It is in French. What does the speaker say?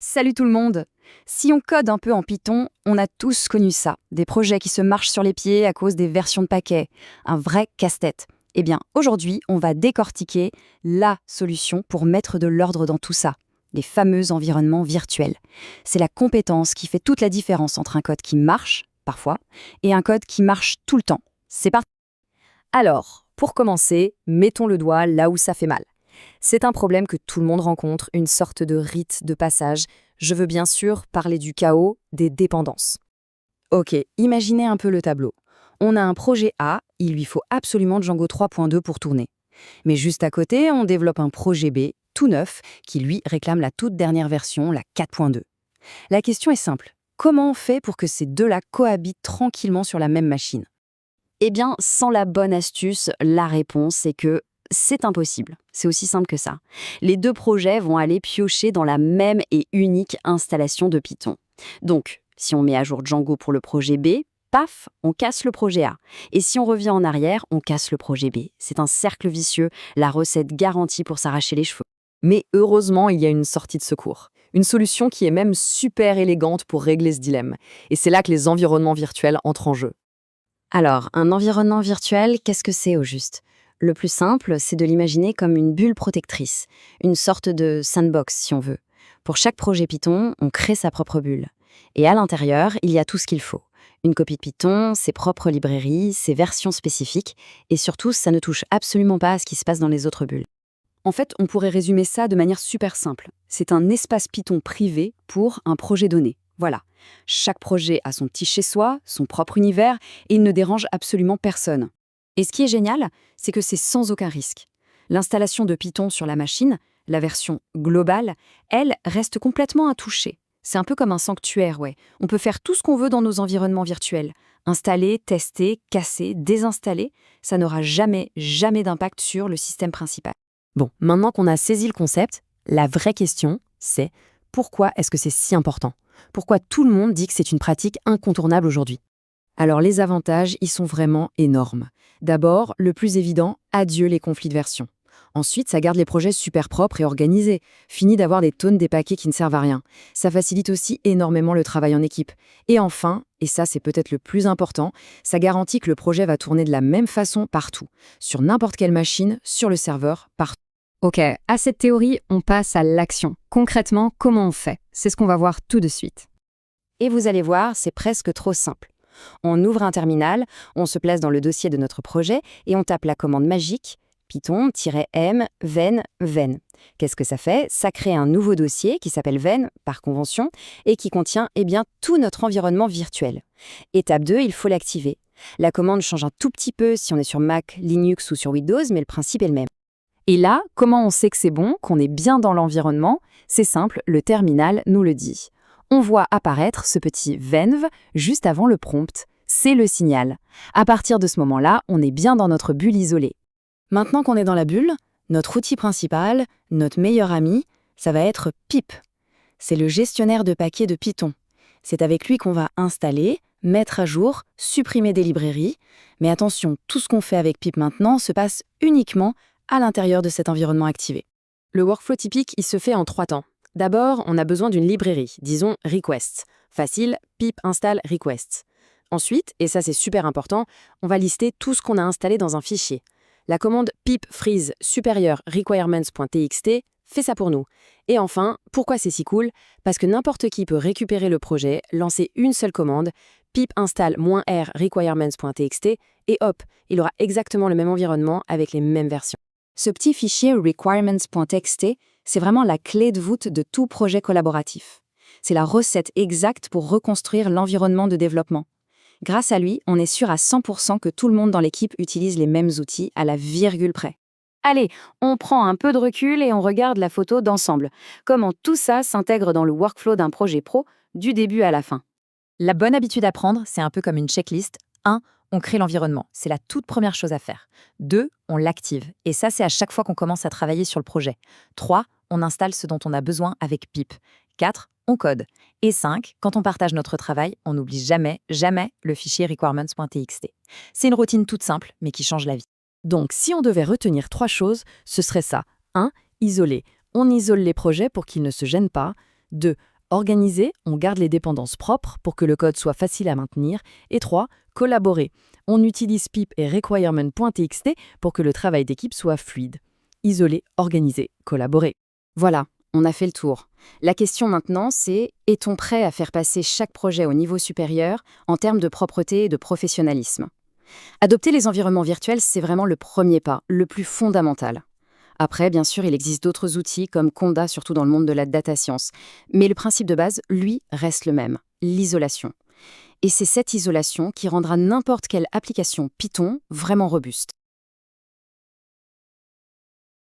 Salut tout le monde! Si on code un peu en Python, on a tous connu ça. Des projets qui se marchent sur les pieds à cause des versions de paquets. Un vrai casse-tête. Eh bien, aujourd'hui, on va décortiquer la solution pour mettre de l'ordre dans tout ça. Les fameux environnements virtuels. C'est la compétence qui fait toute la différence entre un code qui marche, parfois, et un code qui marche tout le temps. C'est parti! Alors, pour commencer, mettons le doigt là où ça fait mal. C'est un problème que tout le monde rencontre, une sorte de rite de passage. Je veux bien sûr parler du chaos des dépendances. Ok, imaginez un peu le tableau. On a un projet A, il lui faut absolument Django 3.2 pour tourner. Mais juste à côté, on développe un projet B, tout neuf, qui lui réclame la toute dernière version, la 4.2. La question est simple. Comment on fait pour que ces deux-là cohabitent tranquillement sur la même machine? Eh bien, sans la bonne astuce, la réponse est que c'est impossible. C'est aussi simple que ça. Les deux projets vont aller piocher dans la même et unique installation de Python. Donc, si on met à jour Django pour le projet B, paf, on casse le projet A. Et si on revient en arrière, on casse le projet B. C'est un cercle vicieux, la recette garantie pour s'arracher les cheveux. Mais heureusement, il y a une sortie de secours. Une solution qui est même super élégante pour régler ce dilemme. Et c'est là que les environnements virtuels entrent en jeu. Alors, un environnement virtuel, qu'est-ce que c'est au juste? Le plus simple, c'est de l'imaginer comme une bulle protectrice, une sorte de sandbox si on veut. Pour chaque projet Python, on crée sa propre bulle. Et à l'intérieur, il y a tout ce qu'il faut. Une copie de Python, ses propres librairies, ses versions spécifiques, et surtout, ça ne touche absolument pas à ce qui se passe dans les autres bulles. En fait, on pourrait résumer ça de manière super simple. C'est un espace Python privé pour un projet donné. Voilà. Chaque projet a son petit chez-soi, son propre univers, et il ne dérange absolument personne. Et ce qui est génial, c'est que c'est sans aucun risque. L'installation de Python sur la machine, la version globale, elle reste complètement intouchée. C'est un peu comme un sanctuaire, ouais. On peut faire tout ce qu'on veut dans nos environnements virtuels. Installer, tester, casser, désinstaller, ça n'aura jamais d'impact sur le système principal. Bon, maintenant qu'on a saisi le concept, la vraie question, c'est pourquoi est-ce que c'est si important? Pourquoi tout le monde dit que c'est une pratique incontournable aujourd'hui? Alors les avantages, ils sont vraiment énormes. D'abord, le plus évident, adieu les conflits de version. Ensuite, ça garde les projets super propres et organisés. Fini d'avoir des tonnes des paquets qui ne servent à rien. Ça facilite aussi énormément le travail en équipe. Et enfin, et ça c'est peut-être le plus important, ça garantit que le projet va tourner de la même façon partout. Sur n'importe quelle machine, sur le serveur, partout. Ok, à cette théorie, on passe à l'action. Concrètement, comment on fait? C'est ce qu'on va voir tout de suite. Et vous allez voir, c'est presque trop simple. On ouvre un terminal, on se place dans le dossier de notre projet et on tape la commande magique python-m ven. Qu'est-ce que ça fait? Ça crée un nouveau dossier qui s'appelle ven par convention et qui contient tout notre environnement virtuel. Étape 2, il faut l'activer. La commande change un tout petit peu si on est sur Mac, Linux ou sur Windows, mais le principe est le même. Et là, comment on sait que c'est bon, qu'on est bien dans l'environnement? C'est simple, le terminal nous le dit. On voit apparaître ce petit venv juste avant le prompt. C'est le signal. À partir de ce moment-là, on est bien dans notre bulle isolée. Maintenant qu'on est dans la bulle, notre outil principal, notre meilleur ami, ça va être pip. C'est le gestionnaire de paquets de Python. C'est avec lui qu'on va installer, mettre à jour, supprimer des librairies. Mais attention, tout ce qu'on fait avec pip maintenant se passe uniquement à l'intérieur de cet environnement activé. Le workflow typique, il se fait en 3 temps. D'abord, on a besoin d'une librairie, disons request. Facile, pip install request. Ensuite, et ça c'est super important, on va lister tout ce qu'on a installé dans un fichier. La commande pip freeze supérieur requirements.txt fait ça pour nous. Et enfin, pourquoi c'est si cool? Parce que n'importe qui peut récupérer le projet, lancer une seule commande, pip install -r requirements.txt, et hop, il aura exactement le même environnement avec les mêmes versions. Ce petit fichier requirements.txt, c'est vraiment la clé de voûte de tout projet collaboratif. C'est la recette exacte pour reconstruire l'environnement de développement. Grâce à lui, on est sûr à 100% que tout le monde dans l'équipe utilise les mêmes outils à la virgule près. Allez, on prend un peu de recul et on regarde la photo d'ensemble. Comment tout ça s'intègre dans le workflow d'un projet pro, du début à la fin. La bonne habitude à prendre, c'est un peu comme une checklist. 1. On crée l'environnement. C'est la toute première chose à faire. 2. On l'active. Et ça, c'est à chaque fois qu'on commence à travailler sur le projet. 3. On installe ce dont on a besoin avec pip. 4. On code. Et 5. Quand on partage notre travail, on n'oublie jamais le fichier requirements.txt. C'est une routine toute simple, mais qui change la vie. Donc, si on devait retenir 3 choses, ce serait ça. 1. Isoler. On isole les projets pour qu'ils ne se gênent pas. 2. Organiser, on garde les dépendances propres pour que le code soit facile à maintenir. Et 3. Collaborer, on utilise pip et requirement.txt pour que le travail d'équipe soit fluide. Isoler, organiser, collaborer. Voilà, on a fait le tour. La question maintenant, c'est est-on prêt à faire passer chaque projet au niveau supérieur en termes de propreté et de professionnalisme? Adopter les environnements virtuels, c'est vraiment le premier pas, le plus fondamental. Après, bien sûr, il existe d'autres outils comme Conda, surtout dans le monde de la data science. Mais le principe de base, lui, reste le même, l'isolation. Et c'est cette isolation qui rendra n'importe quelle application Python vraiment robuste.